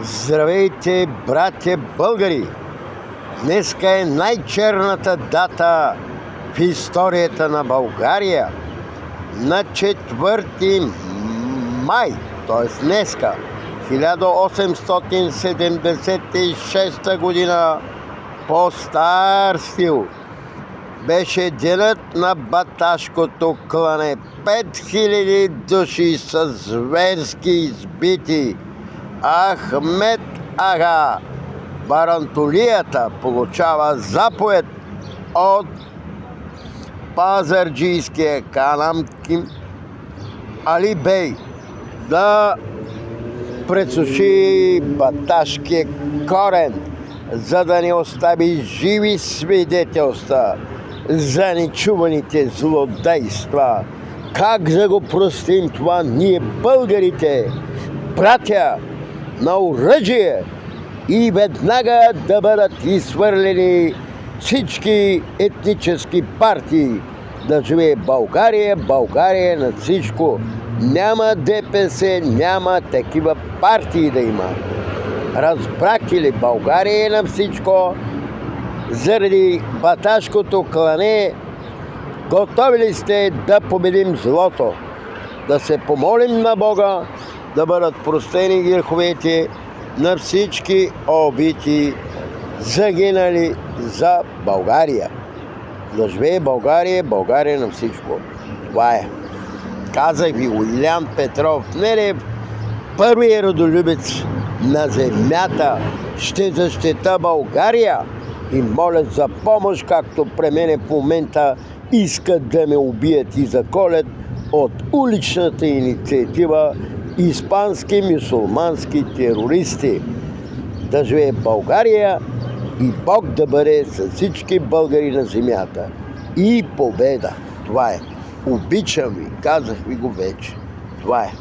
Здравейте, братя българи! Днеска е най-черната дата в историята на България. На 4 май, т.е. днеска, 1876 година, по стар стил, беше денят на Баташкото клане. 5000 души са зверски избити. Ахмед ага Барантолията получава заповед от пазарджийския канамки Али Бей да пресуши баташкия корен, за да не остави живи свидетелства за нечуваните злодейства. Как да го простим това ние, българите, братя на оръжие, и веднага да бъдат изхвърлени всички етнически партии. Да живее България, България на всичко. Няма ДПС, няма такива партии да има. Разбрахте ли, България е на всичко? Заради Баташкото клане готови ли сте да победим злото? Да се помолим на Бога да бъдат простени греховете на всички убити, загинали за България. Да живее България, България на всичко. Това е. Казах ви, Илиян Петров Нерев, първият родолюбец на земята, ще защита България и молят за помощ, както при мене в момента искат да ме убият и заколят от уличната инициатива испански мюсюлмански терористи. Да живее България и Бог да бъде с всички българи на земята. И победа. Това е. Обичам ви. Казах ви го вече. Това е.